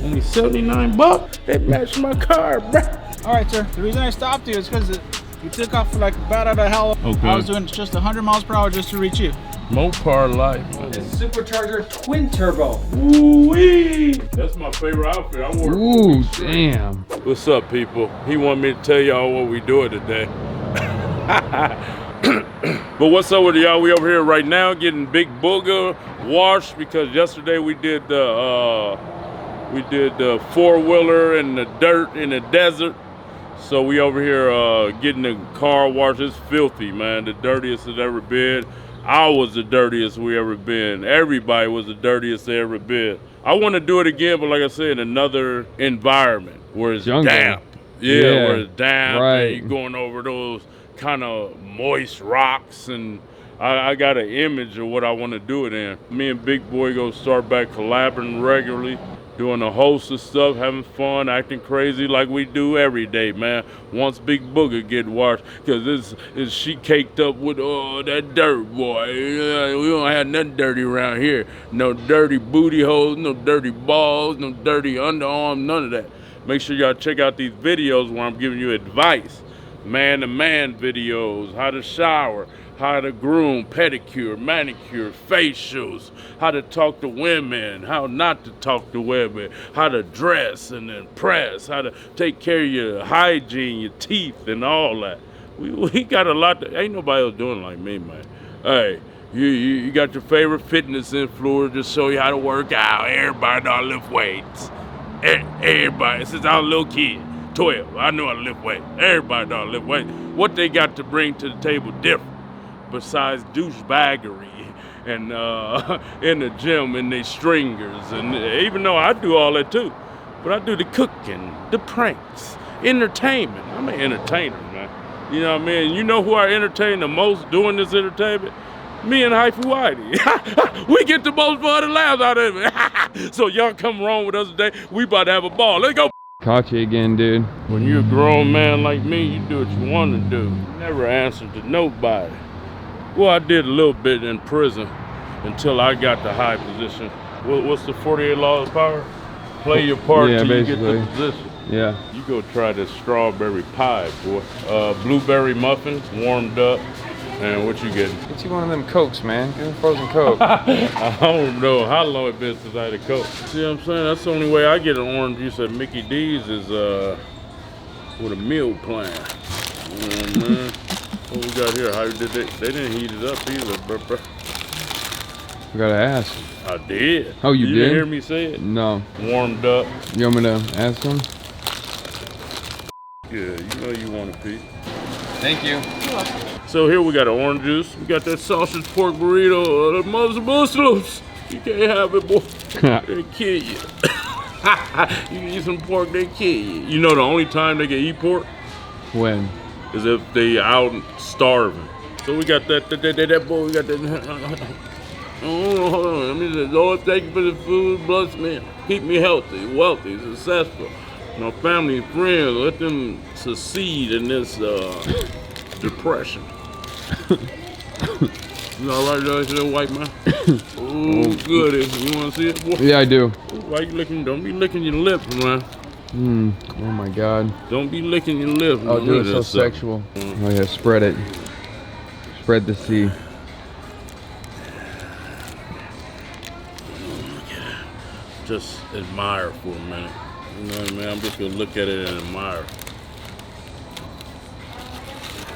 Only 79 bucks. It matched my car, bruh. All right, sir. The reason I stopped you is because you took off like bat out of hell. Okay. I was doing just 100 miles per hour just to reach you. Mopar life. It's supercharger twin turbo. Ooh-wee. That's my favorite outfit. I wore. Ooh, damn. What's up, people? He want me to tell y'all what we doing today. But what's up with y'all? We over here right now getting Big Booger washed because yesterday we did the four-wheeler in the dirt in the desert. So we over here getting the car washed. It's filthy, man. The dirtiest it's ever been. I was the dirtiest we ever been. Everybody was the dirtiest they ever been. I want to do it again, but like I said, in another environment where it's damp. Yeah, where it's damp. Right. And you're going over those kind of moist rocks, and I got an image of what I want to do it in. Me and Big Boy gonna start back collabing regularly, doing a host of stuff, having fun, acting crazy like we do every day, man. Once Big Booger get washed, cause she caked up with that dirt, boy. We don't have nothing dirty around here. No dirty booty holes, no dirty balls, no dirty underarm, none of that. Make sure y'all check out these videos where I'm giving you advice. Man-to-man videos, how to shower, how to groom, pedicure, manicure, facials, how to talk to women, how not to talk to women, how to dress and impress, how to take care of your hygiene, your teeth, and all that. We got a lot. Ain't nobody else doing like me, man. Hey, you got your favorite fitness influencer to show you how to work out. Everybody know how to lift weights. Everybody, since I was a little kid. 12, I knew how to lift weight. Everybody know how to lift weight. What they got to bring to the table different, besides douchebaggery and in the gym and they stringers, and even though I do all that too, but I do the cooking, the pranks, entertainment. I'm an entertainer, man. You know what I mean? You know who I entertain the most doing this entertainment? Me and Hyphy Whitey. We get the most fun and laughs out of it. So y'all come wrong with us today. We about to have a ball. Let's go. Caught you again, dude. When you're a grown man like me, you do what you want to do. You never answer to nobody. Well, I did a little bit in prison until I got the high position. What's the 48 laws of power? Play your part till you get the position. Yeah. You go try this strawberry pie, boy. Blueberry muffins, warmed up. And what you getting? Get you one of them Cokes, man. Get a frozen Coke. I don't know how long it's been since I had a Coke. See what I'm saying? That's the only way I get an orange juice at Mickey D's is with a meal plan. Man. What we got here? How did they didn't heat it up either, bro. We gotta ask. I did. Oh, you did? didn't hear me say it? No. Warmed up. You want me to ask him? Yeah, you know you want a piece. Thank you. So here we got an orange juice. We got that sausage pork burrito. The Muslims. You can't have it, boy. They kill you. You eat some pork, they kill you. You know the only time they can eat pork? When? Is if they out starving. So we got that boy, we got that. Oh, hold on. I mean, Lord, thank you for the food. Bless me. Keep me healthy, wealthy, successful. My family and friends, let them succeed in this depression. You all right, little white man? Oh, goody. You want to see it, boy? Yeah, I do. Ooh, why you licking? Don't be licking your lips, man. Oh my God. Don't be licking your lips. Oh, dude, it's so sexual. Oh yeah, spread it. Spread the sea. Just admire for a minute. You know what I mean? I'm just gonna look at it and admire.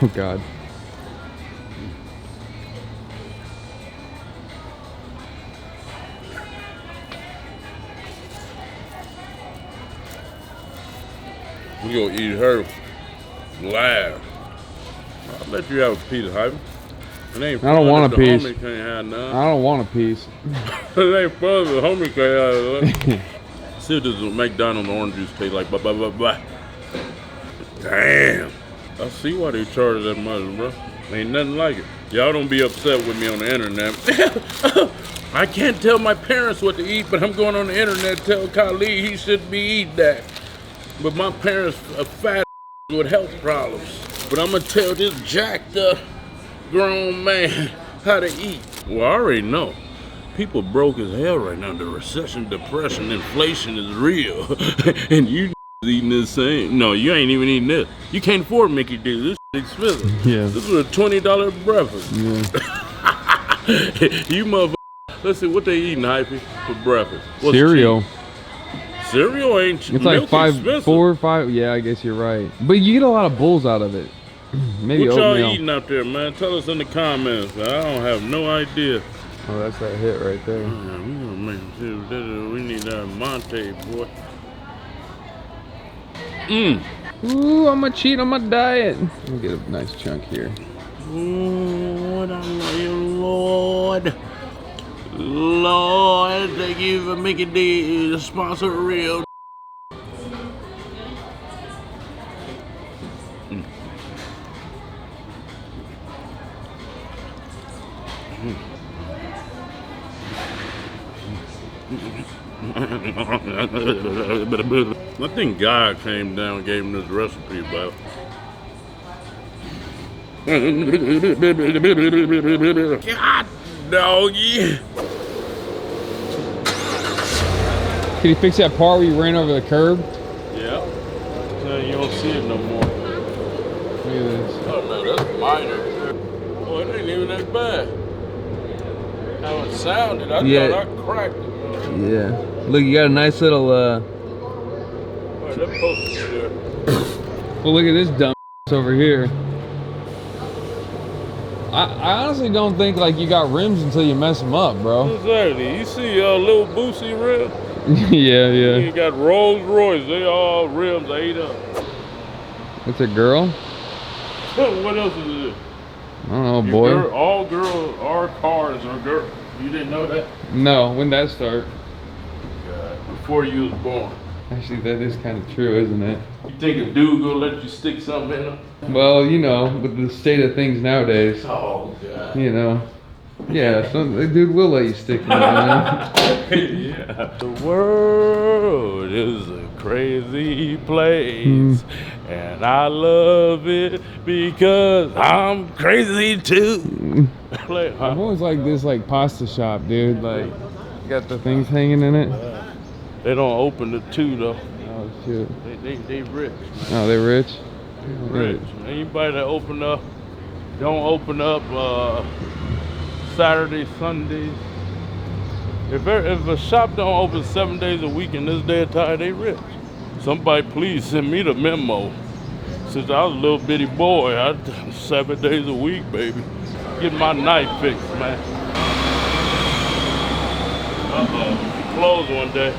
Oh God. We gonna eat her live. I'll let you have a piece of hype. It ain't fun. I don't want a piece. The homie can't have none. I don't want a piece. It ain't fun. The homie can't have none. See what this McDonald's orange juice tastes like. Blah. Damn. I see why they charge that much, bro. Ain't nothing like it. Y'all don't be upset with me on the internet. I can't tell my parents what to eat, but I'm going on the internet to tell Khalid he shouldn't be eating that. But my parents are fat with health problems. But I'm gonna tell this jacked up grown man how to eat. Well, I already know. People broke as hell right now. The recession, depression, inflation is real. And you eating this same. No, you ain't even eating this. You can't afford Mickey D's. This expensive. Yeah. This was a $20 breakfast. Yeah. You motherfucker. Let's see what they eating, Hypey, for breakfast. What's Cereal. cheap? Cereal ain't cheap. It's like 4 or 5. Yeah, I guess you're right. But you get a lot of bulls out of it. Maybe What y'all oatmeal. eating out there, man? Tell us in the comments. Man. I don't have no idea. Oh, that's that hit right there. We gonna make we need that Monte, boy. Ooh, I'm gonna cheat on my diet. Let me get a nice chunk here. Lord, I love you, Lord. Lord, thank you for making the sponsor real. I think God came down and gave him this recipe, but God, doggy. Can you fix that part where you ran over the curb? Yeah. No, you don't see it no more. Look at this. Oh no, that's minor. Oh, it ain't even that bad. How it sounded, I Yeah. thought I cracked it. Yeah. Look, you got a nice little, Oh, that poster's there. well, look at this dumb over here. I honestly don't think, like, you got rims until you mess them up, bro. Exactly. You see little Boosie rim? Yeah, You yeah. got Rolls Royce. They all rims ate up. It's a girl? What else is it? I don't know, boy. All cars are girls. You didn't know that? No, when did that start? God, before you was born. Actually, that is kind of true, isn't it? You think a dude gonna let you stick something in him? Well, you know, with the state of things nowadays, Oh God. you know. Yeah, the dude will let you stick in it, man. Yeah. The world is a crazy place, and I love it because I'm crazy too. Like, I've always liked this, like, pasta shop, dude. Like, you got the things hanging in it. they don't open the two though. Oh, shit. They rich. Oh, they rich? Rich. Anybody that don't open up Saturdays, Sundays. If a shop don't open 7 days a week in this day and time, they rich. Somebody please send me the memo. Since I was a little bitty boy, I 7 days a week, baby. Get my knife fixed, man. Close one day.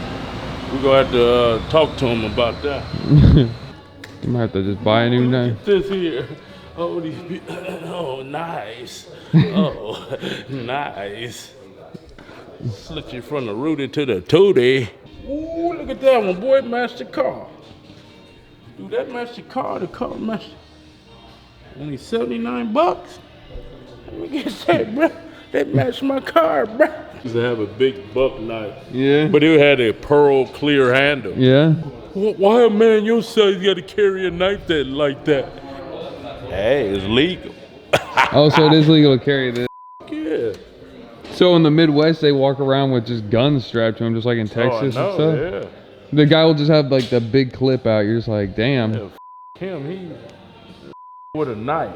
We're gonna have to talk to him about that. You might have to just buy a new knife. This here. Oh, oh, nice. Oh, nice. Slit you from the root into the tootie. Ooh, look at that one, boy. Matched the car. Dude, that matched the car. The car matched. Only 79 bucks. Let me get that, bro. That matched my car, bro. Used to have a big buck knife. Yeah. But it had a pearl clear handle. Yeah? Why a man your size got to carry a knife like that? Hey, it's legal. Oh, so it is legal to carry this. Yeah. So in the Midwest, they walk around with just guns strapped to them, just like in Texas oh, I know, and stuff? Yeah. The guy will just have, like, the big clip out. You're just like, damn. Yeah, him, he with a knife.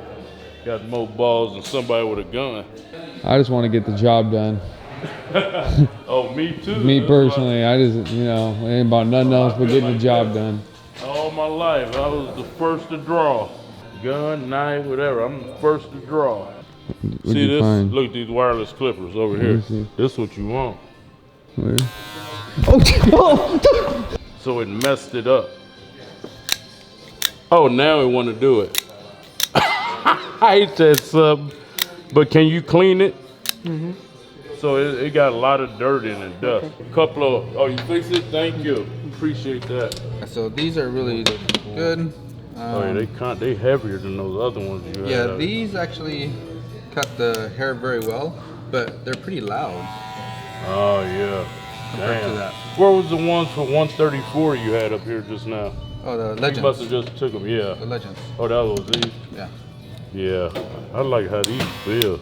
Got more balls than somebody with a gun. I just want to get the job done. Oh, me too. Me That's personally, I just, you know, it ain't about nothing else but getting the job done. All my life, I was the first to draw. Gun, knife, whatever. I'm the first to draw. What'd See you this? find? Look at these wireless clippers over here. see. This what you want. Where? Oh, So it messed it up. Oh, now it want to do it. I hate that sub. But can you clean it? Mm-hmm. So it got a lot of dirt in it, dust. Couple of, oh, you fix it? Thank you. Appreciate that. So these are really good. Oh yeah, they heavier than those other ones you had. Yeah, these actually cut the hair very well, but they're pretty loud Oh yeah. compared to Damn. that. Where was the ones for 134 you had up here just now? Oh, the You must have Legends. just took them, yeah. The Legends. Oh, that was these? Yeah. Yeah. I like how these feel.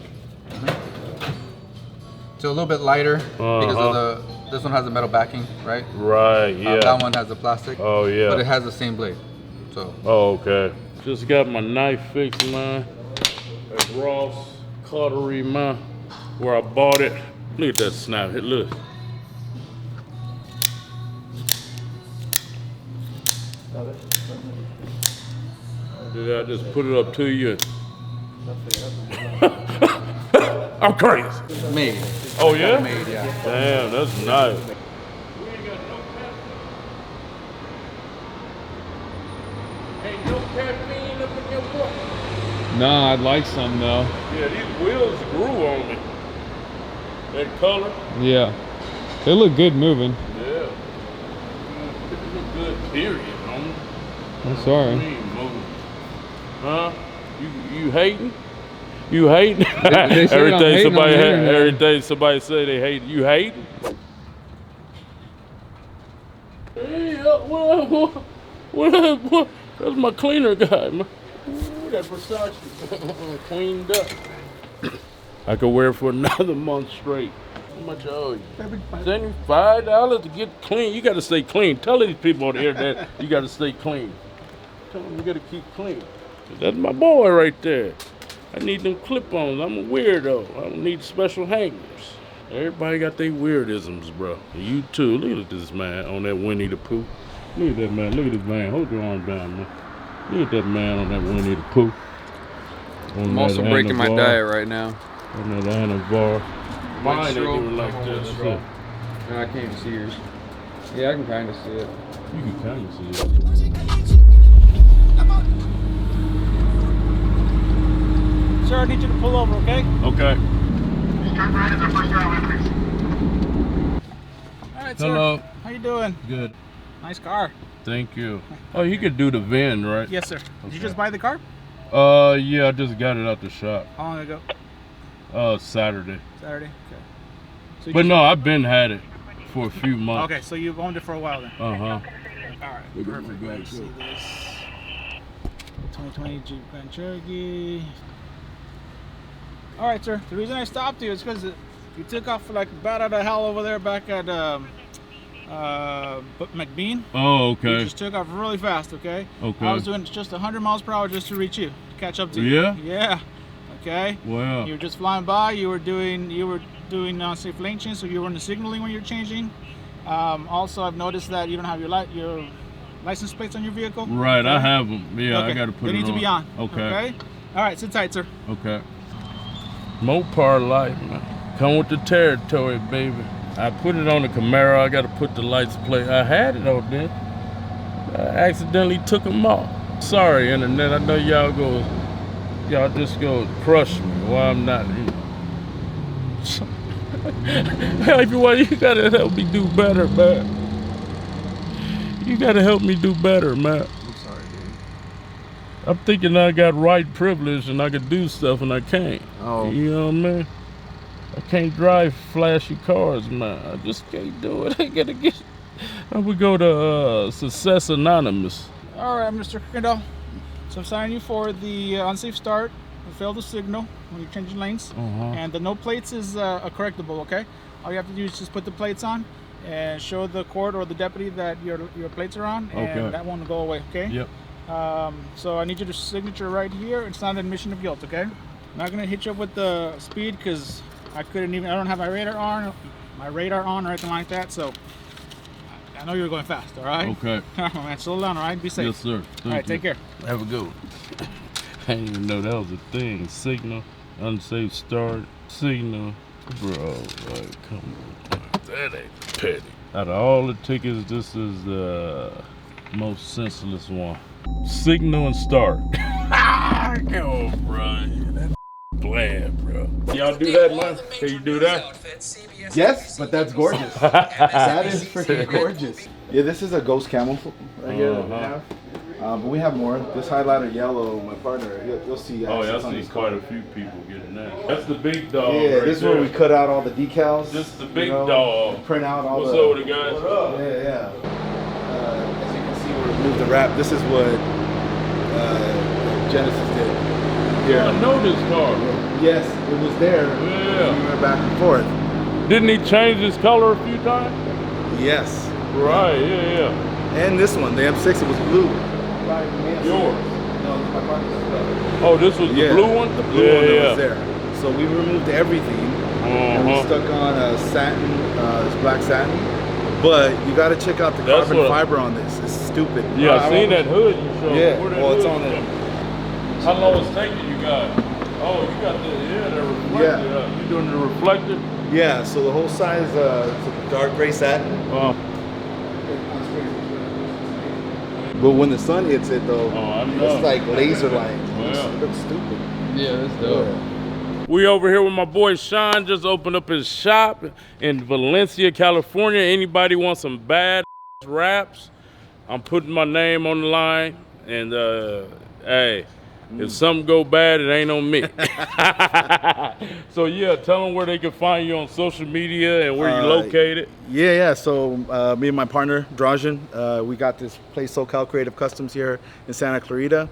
It's a little bit lighter because of this one has a metal backing, right? Right, yeah. That one has the plastic. Oh, yeah. But it has the same blade. So. Oh, okay. Just got my knife fixed, man. At Ross Cutlery, man, where I bought it. Look at that snap. Hit, look. Did I just put it up to you? I'm crazy. Made. Oh, yeah? Made, yeah. Damn, that's nice. Ain't no caffeine up in your book. Nah, I'd like some though. Yeah, these wheels grew on me. That color. Yeah. They look good moving. Yeah. They look good, period, homie. I'm What sorry. you mean, moving? Huh? You hating? You hating? They say I'm hating on the internet. Everything somebody say they hate. You hating? Hey, what? That's my cleaner guy, man. Ooh, that Versace cleaned up. I could wear it for another month straight. How much I owe you? $75 to get clean. You got to stay clean. Tell these people on the internet you got to stay clean. Tell them you got to keep clean. That's my boy right there. I need them clip-ons. I'm a weirdo. I don't need special hangers. Everybody got their weirdisms, bro. You too. Look at this man on that Winnie the Pooh. Look at that man. Look at this man. Hold your arm down, man. Look at that man on that Winnie the Pooh. I'm also breaking my diet right now. On that handlebar. Mine ain't even like this. That's it. No, I can't even see yours. Yeah, I can kind of see it. You can kind of see it. Sir, I need you to pull over, okay? Okay. All right, sir. Hello. How you doing? Good. Nice car. Thank you. Oh, you could do the VIN, right? Yes, sir. Did you just buy the car? Yeah, I just got it out the shop. How long ago? Saturday. Saturday. Okay. So But no, I've been had it for a few months. Okay, so you've owned it for a while then. Uh-huh. All right. Perfect. Let me see this. 2020 Jeep Grand Cherokee. All right, sir. The reason I stopped you is because you took off like bat out of hell over there back at McBean. Oh, You okay. just took off really fast, okay? Okay. I was doing just 100 miles per hour just to reach you, to catch up to you. Yeah? Yeah. Okay. Wow. You were just flying by. You were doing safe lane change, so you were in the signaling when you're changing. Also, I've noticed that you don't have your license plates on your vehicle. Right, Okay? I have them. Yeah, Okay. I got to put They it on. need to be on. Okay. All right, sit tight, sir. Okay. Mopar light, man. Come with the territory, baby. I put it on the Camaro. I got to put the lights plate. I had it on there. I accidentally took them off. Sorry, internet. I know y'all just go crush me while I'm not here. Everyone, you gotta help me do better, man. You gotta help me do better, man. I'm sorry, dude. I'm thinking I got right privilege and I could do stuff and I can't. Oh. You know what I mean? I can't drive flashy cars, man. I just can't do it. I gotta get. I would go to Success Anonymous. All right, Mr. Kendall. So I'm signing you for the unsafe start, the fail to signal when you're changing lanes, and the no plates is a correctable. Okay. All you have to do is just put the plates on and show the court or the deputy that your plates are on, and Okay. that won't go away. Okay. Yep. So I need your signature right here. It's not an admission of guilt. Okay. I'm not gonna hit you up with the speed because I don't have my radar on or anything like that. So I know you're going fast. All right. Okay. All right, man. Slow down. All right. Be safe. Yes, sir. All right. Take care. Have a good one. I didn't even know that was a thing. Signal, unsafe start, signal. Bro, like, come on. That ain't petty. Out of all the tickets, this is the most senseless one. Signal and start. Yo, bro. That's bland, bro. Y'all do that, man? Can you do that? Yes, but that's gorgeous. That is freaking gorgeous. Yeah, this is a ghost camel right here that we have. But we have more. This highlighter yellow, my partner, you'll see. Oh, yeah, accents I on see this quite car. a few people getting that. That's the big dog. Yeah, right this is where there. we cut out all the decals. This is the big you know, dog. Print out all What's the. up with the guys? Yeah. As you can see, we removed the wrap. This is what Genesis did. Yeah, I know this car. Yes, it was there. Yeah. We went back and forth. Didn't he change his color a few times? Yes. Right, yeah. And this one, the M6, it was blue. Yours? No, it's my partner's. Oh, this was the blue one? The blue one that was there. So we removed everything. And we stuck on a satin, this black satin. But you got to check out the carbon fiber on this. It's stupid. Yeah, I seen that hood you showed. Yeah, well, it's on it. How long it's taking you guys? Oh, you got the reflector. Yeah. You doing the reflector? Yeah, so the whole side is it's a dark gray satin. But when the sun hits it, though, it's like laser light. It looks stupid. Yeah, that's dope. Yeah. We over here with my boy Sean, just opened up his shop in Valencia, California. Anybody want some bad wraps? I'm putting my name on the line, and hey, if something go bad, it ain't on me. So yeah, tell them where they can find you on social media and where you located. Yeah. So me and my partner Drajan, we got this place, SoCal Creative Customs, here in Santa Clarita.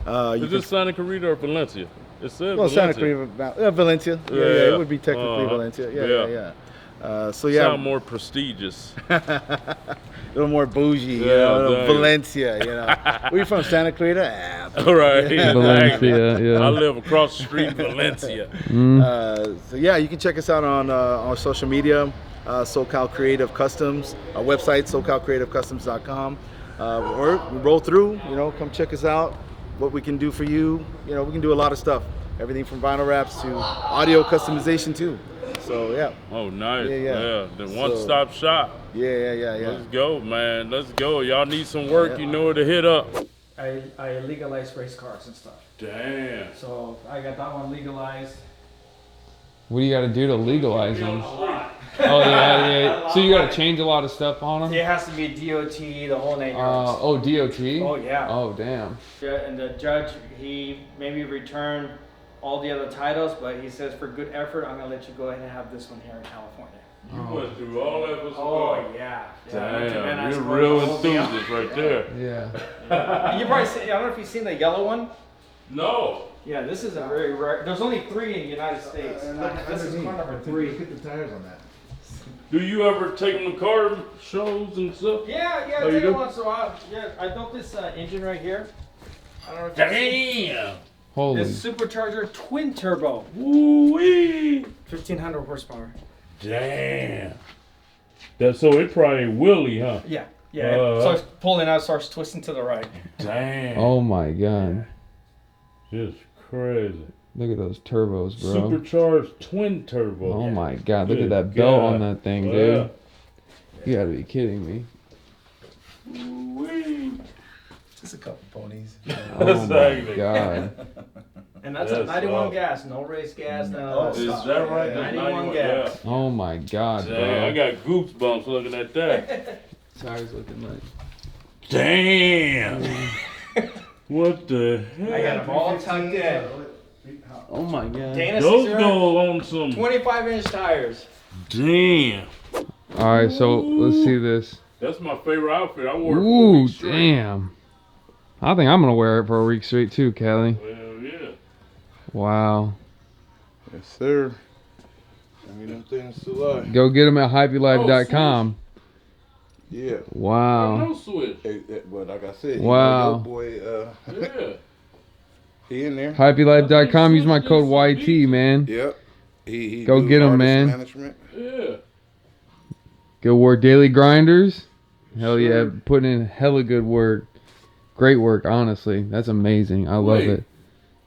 Is this Santa Clarita or Valencia? It said well, Valencia. Santa Clarita, Valencia. Yeah, it would be technically Valencia. Yeah. So yeah, sound more prestigious. A little more bougie, Valencia, Where you from, Santa Clarita? All right. Valencia, yeah. I live across the street in Valencia. So yeah, you can check us out on our social media, SoCal Creative Customs, our website, SoCalCreativeCustoms.com. Or roll through, come check us out, what we can do for you. We can do a lot of stuff. Everything from vinyl wraps to audio customization too. So yeah. Oh, nice. Yeah. The one-stop shop. Yeah. Let's go, man. Let's go. Y'all need some work. You know where to hit up. I legalized race cars and stuff. Damn. So I got that one legalized. What do you got to do to legalize them? Oh yeah. So you got to change a lot of stuff on them. It has to be DOT, the whole 9 yards. DOT. Oh yeah. Oh damn. And the judge, he maybe returned all the other titles, but he says for good effort, I'm gonna let you go ahead and have this one here in California. You went through all that was Yeah. Damn, you're real enthusiast right there. Yeah. You probably see, I don't know if you've seen the yellow one. No. Yeah, this is a very rare. There's only 3 in the United States. This is car number 3. Look at the tires on that. Do you ever take them to car shows and stuff? Yeah, Oh, you take do? it once in a while. Yeah, I built this engine right here. I don't know if you've seen Damn. Holy. this supercharger twin turbo, Woo-wee. 1500 horsepower. Damn. So it probably willy, huh? Yeah. It starts pulling out, starts twisting to the right. Damn. Oh my god. Just crazy. Look at those turbos, bro. Supercharged twin turbo. Oh my god. Look Good at that belt God. on that thing, Yeah. dude. You gotta be kidding me. Woo-wee. Just a couple ponies. Oh my Exactly. god. And that's a That's 91 awesome. gas, no race gas, none of that Is stuff. that right? That's 91 gas. Oh my god, Damn, I bro. got goosebumps looking at that. Tires looking like. Damn. What the heck? I got them all tucked in. Oh my god. Dana Those Caesar, go on some. 25-inch tires. Damn. Alright, so let's see this. That's my favorite outfit. I wore it for a Ooh, week straight. damn. I think I'm gonna wear it for a week straight too, Kelly. Well, yeah. Wow. Yes, sir. I mean, them things still are. Go get them at hypelife.com. Yeah. Wow. No switch. But like I said, Wow. your boy, Yeah. he in there. Hypelife.com. Use my code YT, man. Yep. He Go do get 'em, artist man. Management. Yeah. Go work daily grinders. Hell yeah, putting in hella good work. Great work, honestly. That's amazing. I love it.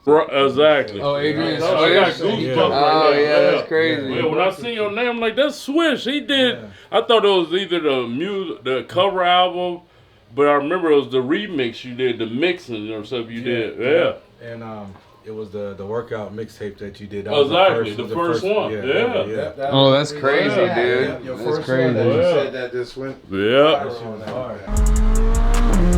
Exactly. Oh, Adrian I got Swish? goosebumps Oh, right there. yeah, that's crazy. Yeah, when I seen your name, I'm like, that's Swish. He did. I thought it was either the cover album, but I remember it was the remix you did, the mixing or something you did. Yeah. And it was the workout mixtape that you did. That Exactly, was the first one. Yeah. Oh, that's crazy, dude. Your That's first crazy. one that you Yeah. said that just went Yeah. viral on that.